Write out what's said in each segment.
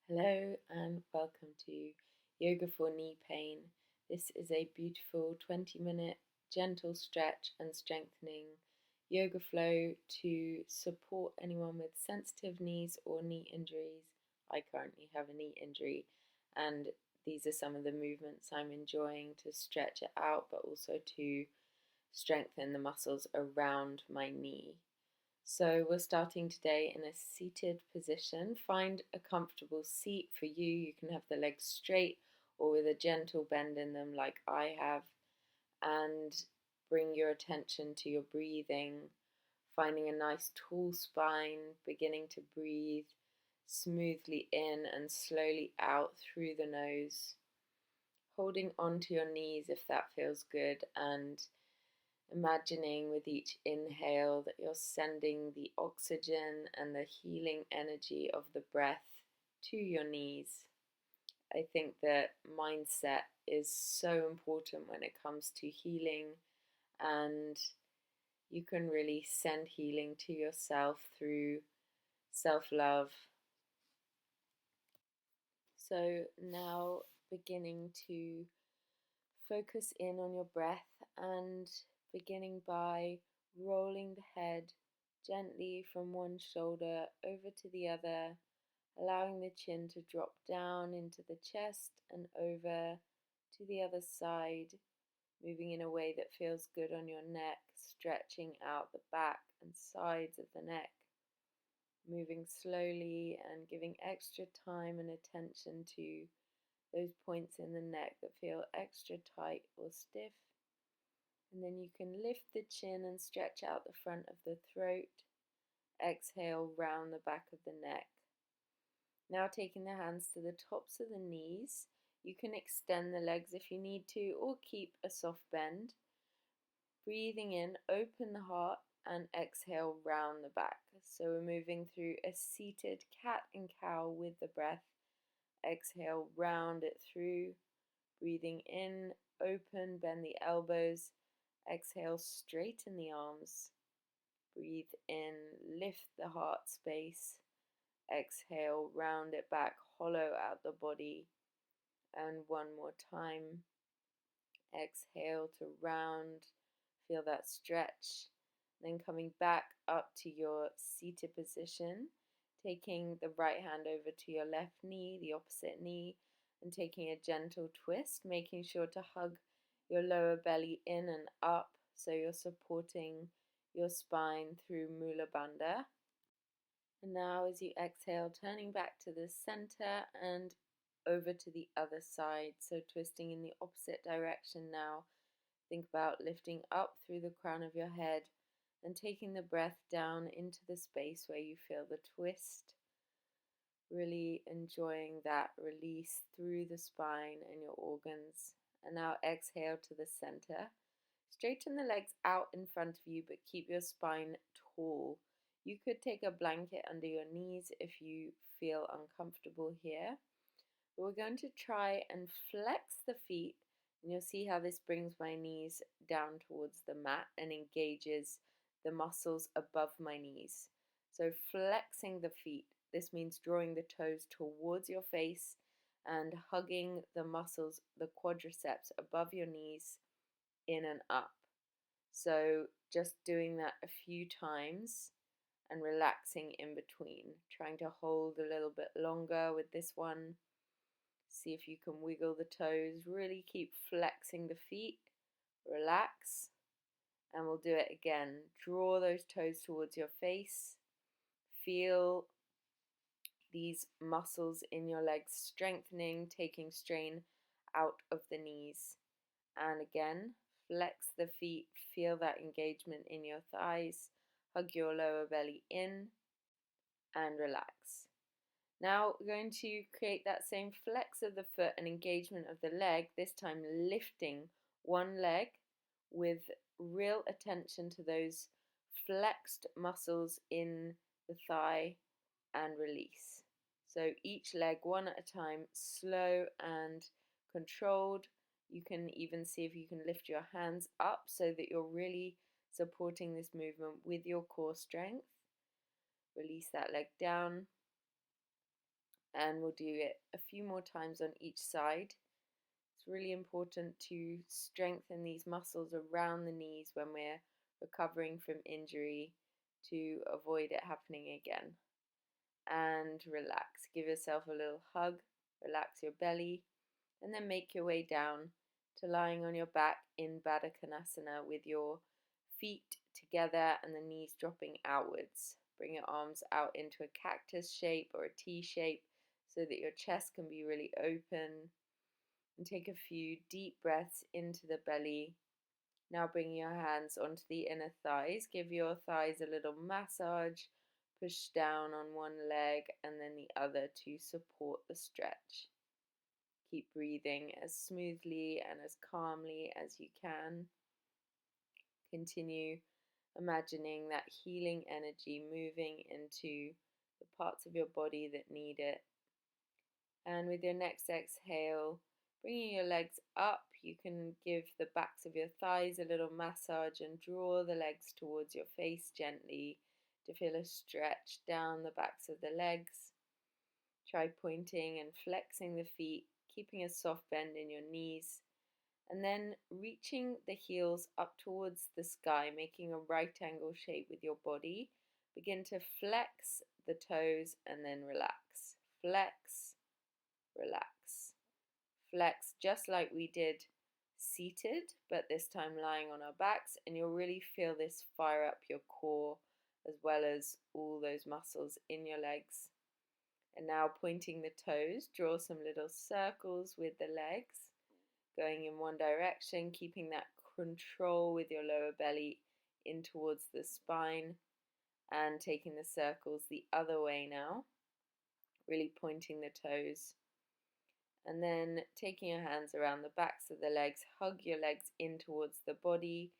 Hello and welcome to Yoga for Knee Pain. This is a beautiful 20-minute gentle stretch and strengthening yoga flow to support anyone with sensitive knees or knee injuries. I currently have a knee injury, and these are some of the movements I'm enjoying to stretch it out, but also to strengthen the muscles around my knee. So we're starting today in a seated position. Find a comfortable seat for you. You can have the legs straight or with a gentle bend in them like I have, and bring your attention to your breathing, finding a nice tall spine, beginning to breathe smoothly in and slowly out through the nose, holding onto your knees if that feels good, and imagining with each inhale that you're sending the oxygen and the healing energy of the breath to your knees. I think that mindset is so important when it comes to healing, and you can really send healing to yourself through self-love. So now beginning to focus in on your breath and beginning by rolling the head gently from one shoulder over to the other, allowing the chin to drop down into the chest and over to the other side, moving in a way that feels good on your neck, stretching out the back and sides of the neck, moving slowly and giving extra time and attention to those points in the neck that feel extra tight or stiff. And then you can lift the chin and stretch out the front of the throat. Exhale, round the back of the neck. Now taking the hands to the tops of the knees, you can extend the legs if you need to, or keep a soft bend. Breathing in, open the heart, and exhale, round the back. So we're moving through a seated cat and cow with the breath. Exhale, round it through. Breathing in, open, bend the elbows. Exhale, straighten the arms. Breathe in, lift the heart space. Exhale, round it back, hollow out the body. And one more time. Exhale to round, feel that stretch. Then coming back up to your seated position, taking the right hand over to your left knee, the opposite knee, and taking a gentle twist, making sure to hug your lower belly in and up so you're supporting your spine through Mula Bandha. And now as you exhale, turning back to the center and over to the other side. So twisting in the opposite direction now. Think about lifting up through the crown of your head and taking the breath down into the space where you feel the twist. Really enjoying that release through the spine and your organs. And now exhale to the center. Straighten the legs out in front of you, but keep your spine tall. You could take a blanket under your knees if you feel uncomfortable here. We're going to try and flex the feet, and you'll see how this brings my knees down towards the mat and engages the muscles above my knees. So flexing the feet, this means drawing the toes towards your face and hugging the muscles, the quadriceps above your knees, in and up. So just doing that a few times and relaxing in between, trying to hold a little bit longer with this one. See if you can wiggle the toes, really keep flexing the feet, relax, and we'll do it again. Draw those toes towards your face, feel these muscles in your legs strengthening, taking strain out of the knees. And again, flex the feet, feel that engagement in your thighs, hug your lower belly in, and relax. Now we're going to create that same flex of the foot and engagement of the leg, this time lifting one leg with real attention to those flexed muscles in the thigh, and release. So each leg one at a time, slow and controlled. You can even see if you can lift your hands up so that you're really supporting this movement with your core strength. Release that leg down. and we'll do it a few more times on each side. It's really important to strengthen these muscles around the knees when we're recovering from injury to avoid it happening again. And relax. Give yourself a little hug, relax your belly, and then make your way down to lying on your back in Baddha Konasana with your feet together and the knees dropping outwards. Bring your arms out into a cactus shape or a T shape so that your chest can be really open. And take a few deep breaths into the belly. Now bring your hands onto the inner thighs. Give your thighs a little massage. Push down on one leg and then the other to support the stretch. Keep breathing as smoothly and as calmly as you can. Continue imagining that healing energy moving into the parts of your body that need it. And with your next exhale, bringing your legs up, you can give the backs of your thighs a little massage and draw the legs towards your face gently to feel a stretch down the backs of the legs. Try pointing and flexing the feet, keeping a soft bend in your knees, and then reaching the heels up towards the sky, making a right angle shape with your body. Begin to flex the toes and then relax. Flex, relax. Flex just like we did seated, but this time lying on our backs, and you'll really feel this fire up your core as well as all those muscles in your legs. And now pointing the toes, draw some little circles with the legs, going in one direction, keeping that control with your lower belly in towards the spine, and taking the circles the other way now, really pointing the toes. And then taking your hands around the backs of the legs, hug your legs in towards the body,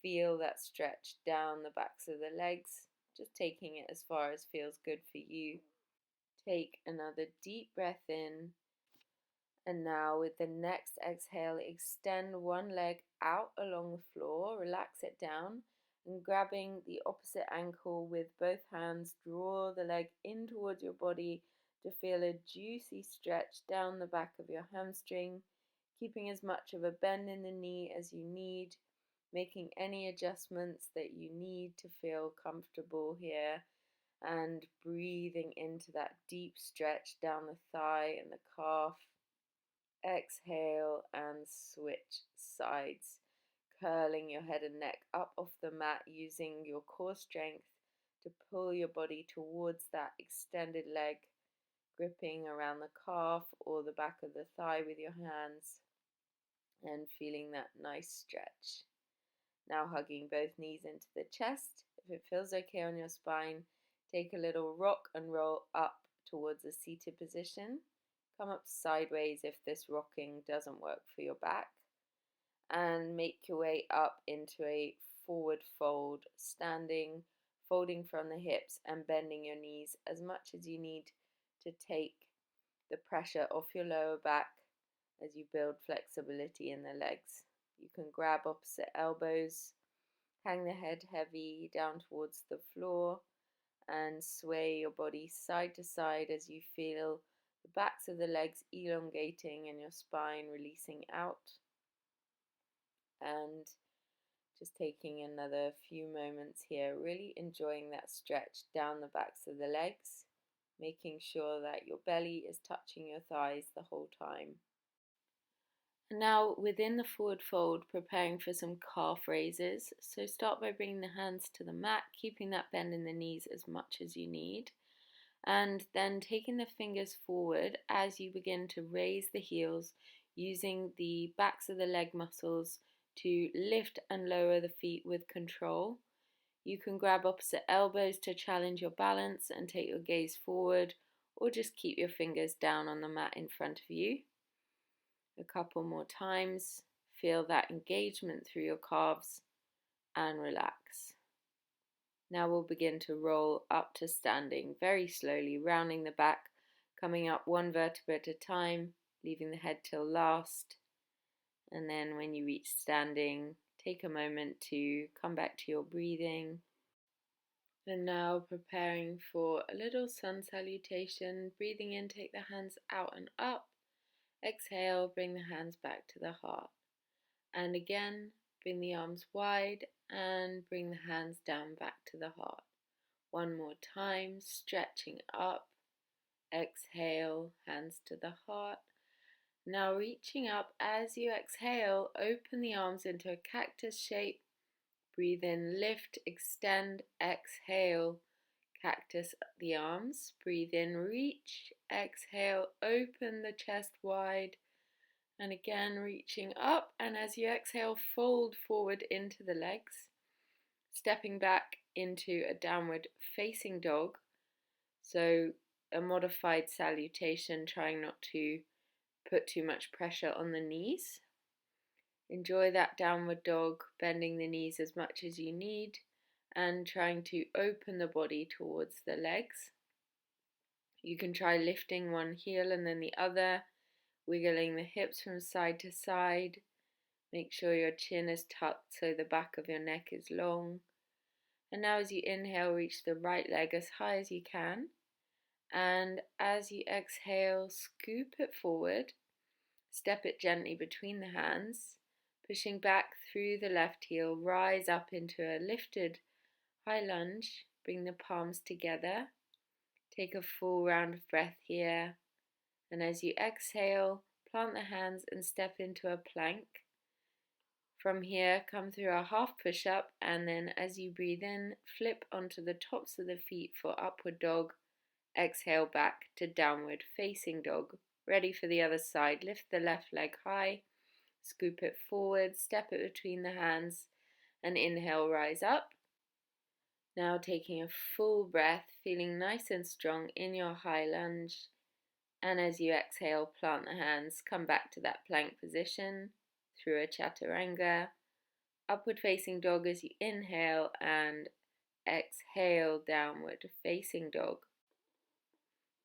feel that stretch down the backs of the legs, just taking it as far as feels good for you. Take another deep breath in, and now with the next exhale, extend one leg out along the floor, relax it down, and grabbing the opposite ankle with both hands, draw the leg in towards your body to feel a juicy stretch down the back of your hamstring, keeping as much of a bend in the knee as you need, making any adjustments that you need to feel comfortable here, and breathing into that deep stretch down the thigh and the calf. Exhale and switch sides, curling your head and neck up off the mat using your core strength to pull your body towards that extended leg, gripping around the calf or the back of the thigh with your hands and feeling that nice stretch. Now hugging both knees into the chest. If it feels okay on your spine, take a little rock and roll up towards a seated position. Come up sideways if this rocking doesn't work for your back, and make your way up into a forward fold, standing, folding from the hips and bending your knees as much as you need to take the pressure off your lower back as you build flexibility in the legs. You can grab opposite elbows, hang the head heavy down towards the floor, and sway your body side to side as you feel the backs of the legs elongating and your spine releasing out. And just taking another few moments here, really enjoying that stretch down the backs of the legs, making sure that your belly is touching your thighs the whole time. And now within the forward fold, preparing for some calf raises. So start by bringing the hands to the mat, keeping that bend in the knees as much as you need. And then taking the fingers forward as you begin to raise the heels, using the backs of the leg muscles to lift and lower the feet with control. You can grab opposite elbows to challenge your balance and take your gaze forward, or just keep your fingers down on the mat in front of you. A couple more times. Feel that engagement through your calves and relax. Now we'll begin to roll up to standing, very slowly, rounding the back, coming up one vertebra at a time, leaving the head till last. And then when you reach standing, take a moment to come back to your breathing And now preparing for a little sun salutation. Breathing in, take the hands out and up. Exhale, bring the hands back to the heart. And again, bring the arms wide and bring the hands down back to the heart. One more time, stretching up. Exhale, hands to the heart. Now reaching up as you exhale, open the arms into a cactus shape. Breathe in, lift, extend, exhale, cactus the arms. Breathe in, reach, exhale, open the chest wide. And again, reaching up, and as you exhale, fold forward into the legs. Stepping back into a downward facing dog. So a modified salutation, trying not to put too much pressure on the knees. Enjoy that downward dog, bending the knees as much as you need and trying to open the body towards the legs. You can try lifting one heel and then the other, wiggling the hips from side to side. Make sure your chin is tucked so the back of your neck is long. And now as you inhale, reach the right leg as high as you can. And as you exhale, scoop it forward. Step it gently between the hands, pushing back through the left heel. Rise up into a lifted high lunge. Bring the palms together. Take a full round of breath here. And as you exhale, plant the hands and step into a plank. From here, come through a half push-up, and then as you breathe in, flip onto the tops of the feet for upward dog. Exhale back to downward facing dog. Ready for the other side. Lift the left leg high, scoop it forward, step it between the hands, and inhale, rise up. Now taking a full breath, feeling nice and strong in your high lunge. And as you exhale, plant the hands, come back to that plank position through a chaturanga. Upward facing dog as you inhale, and exhale, downward facing dog.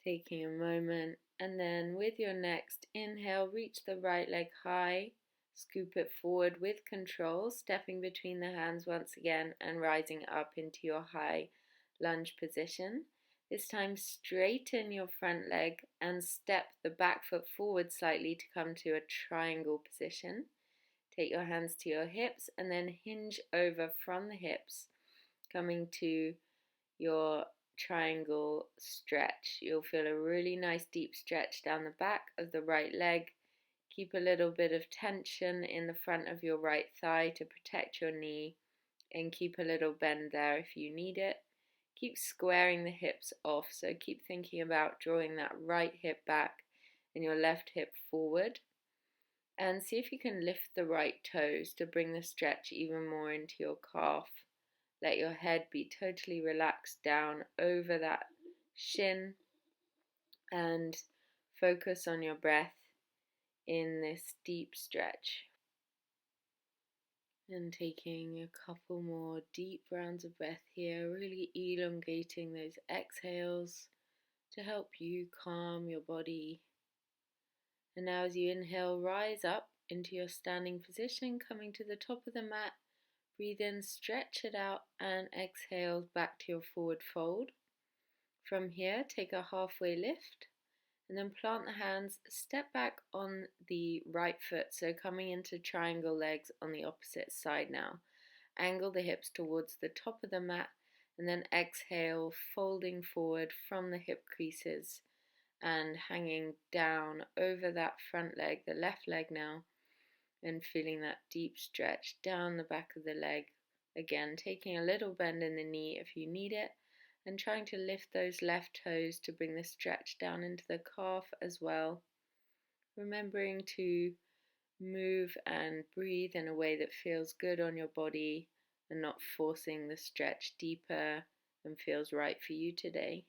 Taking a moment, and then with your next inhale, reach the right leg high, scoop it forward with control, stepping between the hands once again and rising up into your high lunge position. This time straighten your front leg and step the back foot forward slightly to come to a triangle position. Take your hands to your hips and then hinge over from the hips, coming to your triangle stretch. You'll feel a really nice deep stretch down the back of the right leg. Keep a little bit of tension in the front of your right thigh to protect your knee, and keep a little bend there if you need it. Keep squaring the hips off, so keep thinking about drawing that right hip back and your left hip forward. And see if you can lift the right toes to bring the stretch even more into your calf. Let your head be totally relaxed down over that shin and focus on your breath in this deep stretch. And taking a couple more deep rounds of breath here, really elongating those exhales to help you calm your body. And now as you inhale, rise up into your standing position, coming to the top of the mat. Breathe in, stretch it out, and exhale back to your forward fold. From here, take a halfway lift, and then plant the hands, step back on the right foot, so coming into triangle legs on the opposite side now. Angle the hips towards the top of the mat, and then exhale, folding forward from the hip creases and hanging down over that front leg, the left leg now, and feeling that deep stretch down the back of the leg. Again, taking a little bend in the knee if you need it, and trying to lift those left toes to bring the stretch down into the calf as well. Remembering to move and breathe in a way that feels good on your body and not forcing the stretch deeper and feels right for you today.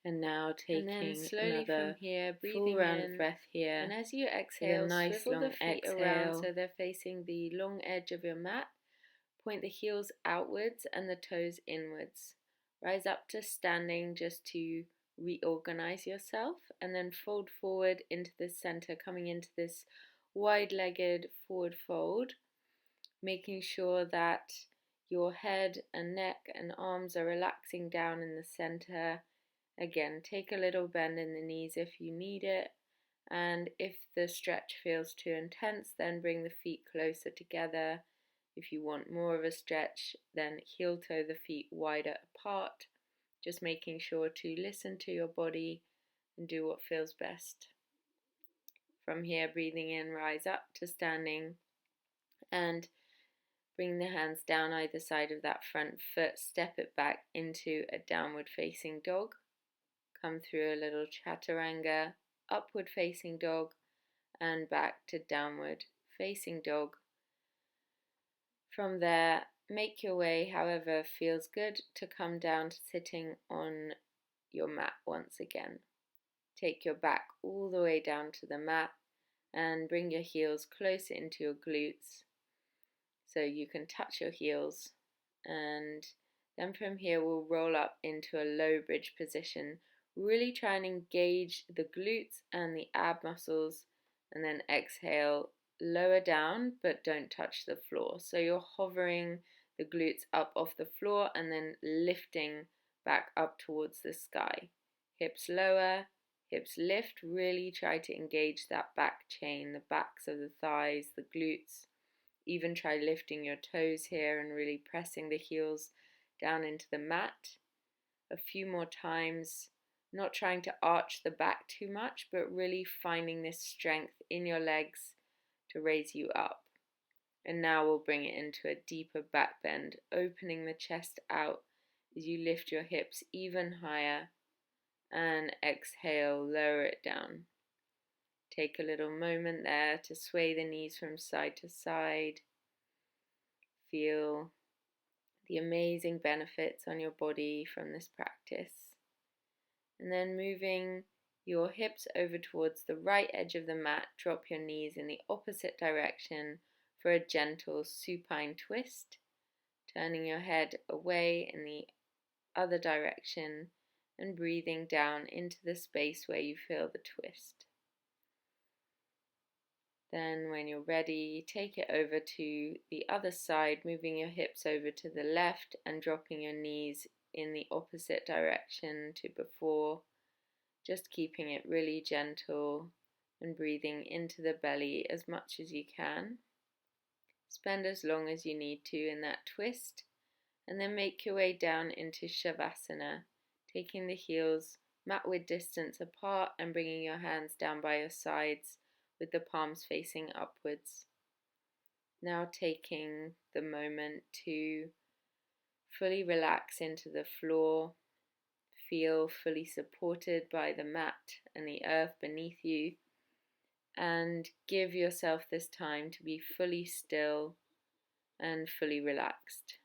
And now taking slowly another from here, full round of breath here. And as you exhale, nice swivel the feet around so they're facing the long edge of your mat. Point the heels outwards and the toes inwards. Rise up to standing just to reorganize yourself, and then fold forward into the center, coming into this wide-legged forward fold, making sure that your head and neck and arms are relaxing down in the center. Again, take a little bend in the knees if you need it, and if the stretch feels too intense, then bring the feet closer together. If you want more of a stretch, then heel toe the feet wider apart, just making sure to listen to your body and do what feels best. From here, breathing in, rise up to standing, and bring the hands down either side of that front foot, step it back into a downward facing dog. Come through a little chaturanga, upward facing dog, and back to downward facing dog. From there, make your way however feels good to come down to sitting on your mat once again. Take your back all the way down to the mat and bring your heels closer into your glutes so you can touch your heels, and then from here we'll roll up into a low bridge position. Really try and engage the glutes and the ab muscles, and then exhale, lower down but don't touch the floor. So you're hovering the glutes up off the floor and then lifting back up towards the sky. Hips lower, hips lift. Really try to engage that back chain, the backs of the thighs, the glutes. Even try lifting your toes here and really pressing the heels down into the mat. A few more times, not trying to arch the back too much, but really finding this strength in your legs to raise you up. And now we'll bring it into a deeper back bend, opening the chest out as you lift your hips even higher, and exhale, lower it down. Take a little moment there to sway the knees from side to side. Feel the amazing benefits on your body from this practice. And then moving your hips over towards the right edge of the mat, drop your knees in the opposite direction for a gentle supine twist, turning your head away in the other direction and breathing down into the space where you feel the twist. Then when you're ready, take it over to the other side, moving your hips over to the left and dropping your knees in the opposite direction to before, just keeping it really gentle and breathing into the belly as much as you can. Spend as long as you need to in that twist, and then make your way down into savasana, taking the heels mat-width distance apart and bringing your hands down by your sides with the palms facing upwards. Now taking the moment to fully relax into the floor, feel fully supported by the mat and the earth beneath you, and give yourself this time to be fully still and fully relaxed.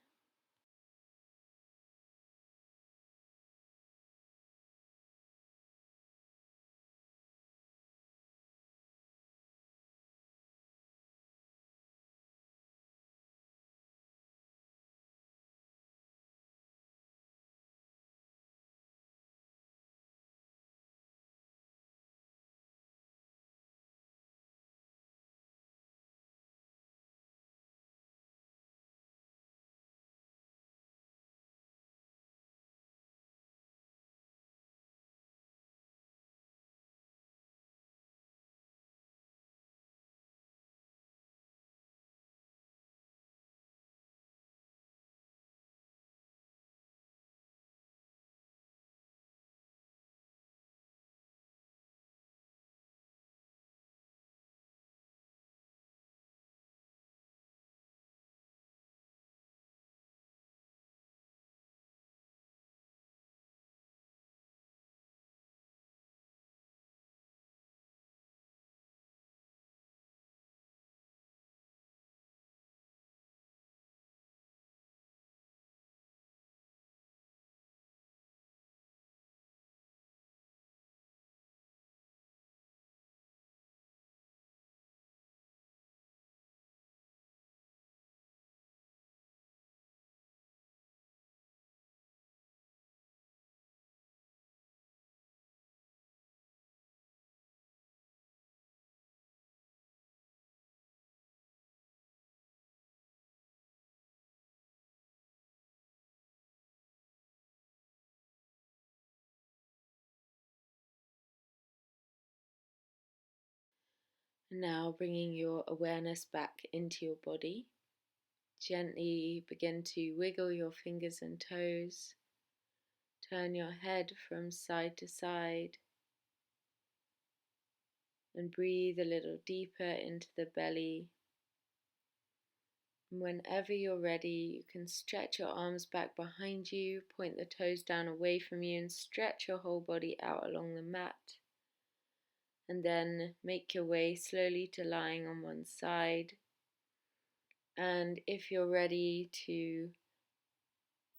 And now bringing your awareness back into your body. Gently begin to wiggle your fingers and toes. Turn your head from side to side. And breathe a little deeper into the belly. And whenever you're ready, you can stretch your arms back behind you, point the toes down away from you, and stretch your whole body out along the mat. And then make your way slowly to lying on one side. And if you're ready to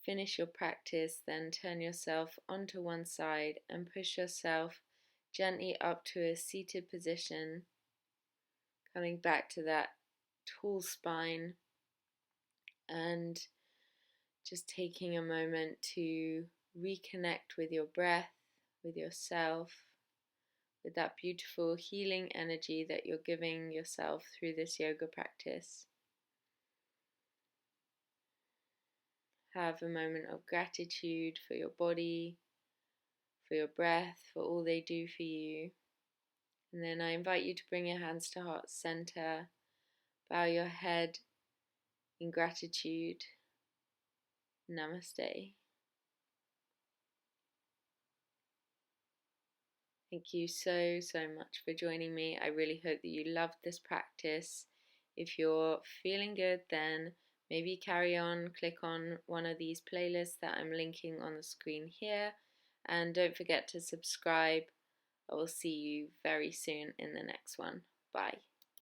finish your practice, then turn yourself onto one side and push yourself gently up to a seated position, coming back to that tall spine and just taking a moment to reconnect with your breath, with yourself, with that beautiful healing energy that you're giving yourself through this yoga practice. Have a moment of gratitude for your body, for your breath, for all they do for you. And then I invite you to bring your hands to heart center, bow your head in gratitude. Namaste. Thank you so much for joining me. I really hope that you loved this practice. If you're feeling good, then maybe carry on, click on one of these playlists that I'm linking on the screen here, and don't forget to subscribe. I will see you very soon in the next one. Bye.